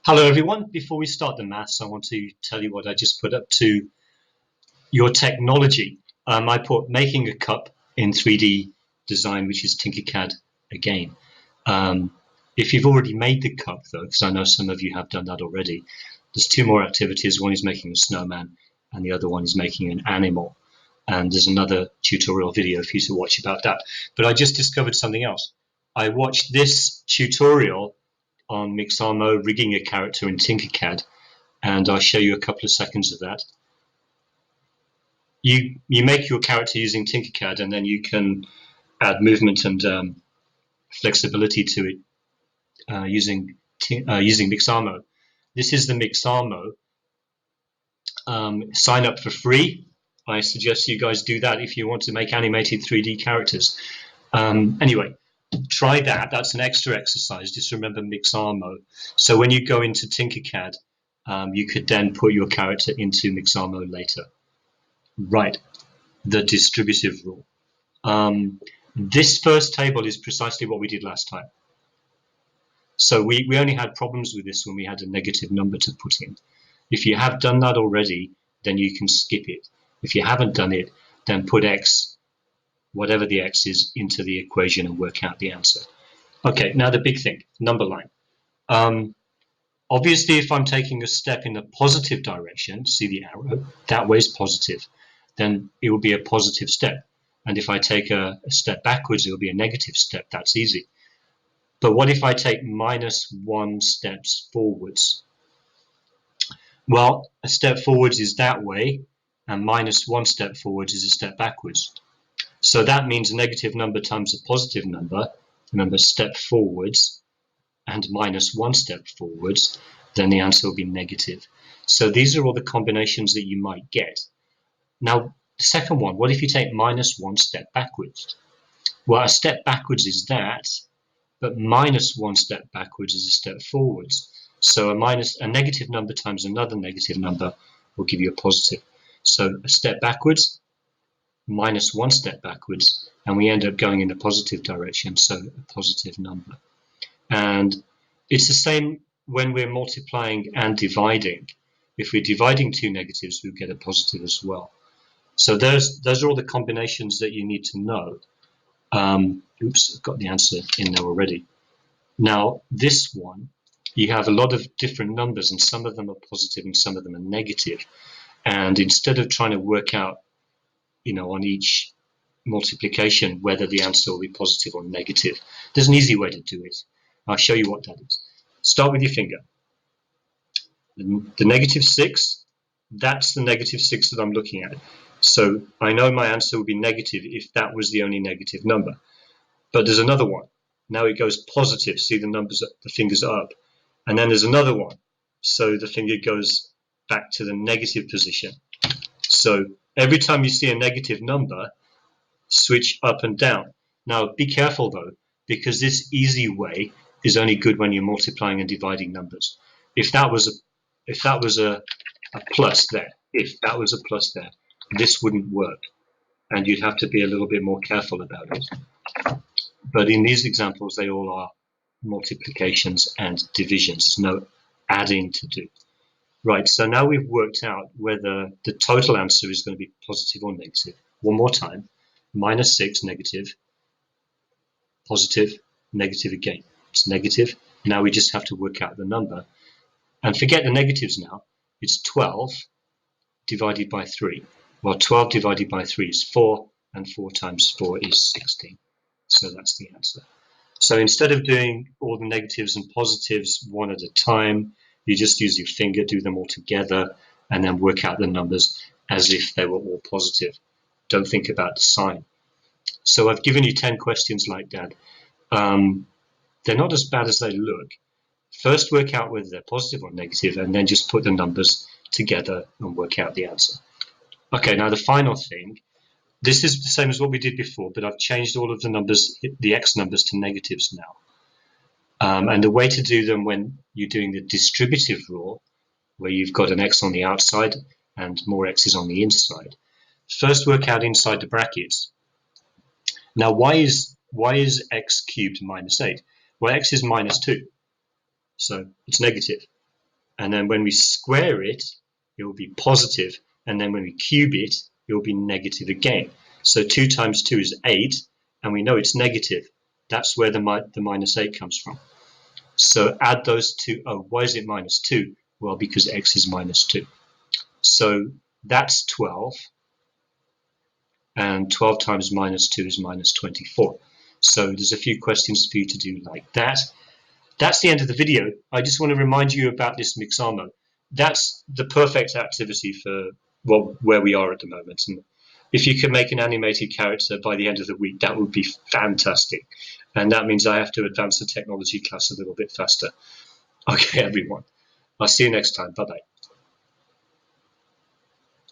Hello everyone. Before we start the maths, I want to tell you what I just put up to your technology. I put making a cup in 3D design, which is Tinkercad again. If you've already made the cup though, because I know some of you have done that already, there's two more activities. One is making a snowman and the other one is making an animal. And there's another tutorial video for you to watch about that. But I just discovered something else. I watched this tutorial on Mixamo rigging a character in Tinkercad, and I'll show you a couple of seconds of that. You make your character using Tinkercad, and then you can add movement and flexibility to it using Mixamo. This is the Mixamo. Sign up for free. I suggest you guys do that if you want to make animated 3D characters. Anyway, try that. That's an extra exercise. Just remember Mixamo. So when you go into Tinkercad, you could then put your character into Mixamo later. Right, the distributive rule. This first table is precisely what we did last time. So we only had problems with this when we had a negative number to put in. If you have done that already, then you can skip it. If you haven't done it, then put x, whatever the x is, into the equation and work out the answer. Okay, now the big thing, number line. Obviously, if I'm taking a step in the positive direction, see the arrow, that way is positive, then it will be a positive step. And if I take a step backwards, it will be a negative step. That's easy. But what if I take -1 steps forwards? Well, a step forwards is that way, and -1 step forwards is a step backwards. So that means a negative number times a positive number, remember step forwards, and -1 step forwards, then the answer will be negative. So these are all the combinations that you might get. Now, the second one, what if you take -1 step backwards? Well, a step backwards is that, but -1 step backwards is a step forwards. So a negative number times another negative number will give you a positive. So a step backwards, -1 step backwards, and we end up going in the positive direction, so a positive number. And it's the same when we're multiplying and dividing. If we're dividing two negatives, we'll get a positive as well. So those are all the combinations that you need to know. Oops, I've got the answer in there already. Now, this one, you have a lot of different numbers, and some of them are positive and some of them are negative. And instead of trying to work out, on each multiplication whether the answer will be positive or negative, there's an easy way to do it. I'll show you what that is. Start with your finger. The -6, that's the -6 that I'm looking at. So I know my answer would be negative if that was the only negative number. But there's another one. Now it goes positive. See the fingers up. And then there's another one. So the finger goes back to the negative position. So every time you see a negative number, switch up and down. Now be careful though, because this easy way is only good when you're multiplying and dividing numbers. If that was a plus there, this wouldn't work, and you'd have to be a little bit more careful about it. But in these examples, they all are multiplications and divisions. There's no adding to do. Right, so now we've worked out whether the total answer is going to be positive or negative. One more time, -6, negative, positive, negative again. It's negative. Now we just have to work out the number. And forget the negatives now. It's 12 divided by 3. Well, 12 divided by 3 is 4, and 4 times 4 is 16. So that's the answer. So instead of doing all the negatives and positives one at a time, you just use your finger, do them all together, and then work out the numbers as if they were all positive. Don't think about the sign. So I've given you 10 questions like that. They're not as bad as they look. First work out whether they're positive or negative, and then just put the numbers together and work out the answer. Okay, now the final thing, this is the same as what we did before, but I've changed all of the numbers, the x numbers, to negatives now. And the way to do them when you're doing the distributive rule, where you've got an x on the outside and more x's on the inside, first work out inside the brackets. Now, why is x cubed -8? Well, x is -2, so it's negative. And then when we square it, it will be positive. And then when we cube it, it will be negative again. So 2 times 2 is 8, and we know it's negative. That's where the minus 8 comes from. So add those two. Oh, why is it minus 2? Well, because x is minus 2. So that's 12. And 12 times minus 2 is minus 24. So there's a few questions for you to do like that. That's the end of the video. I just want to remind you about this Mixamo. That's the perfect activity for where we are at the moment. And if you can make an animated character by the end of the week, that would be fantastic. And that means I have to advance the technology class a little bit faster. Okay, everyone. I'll see you next time. Bye-bye.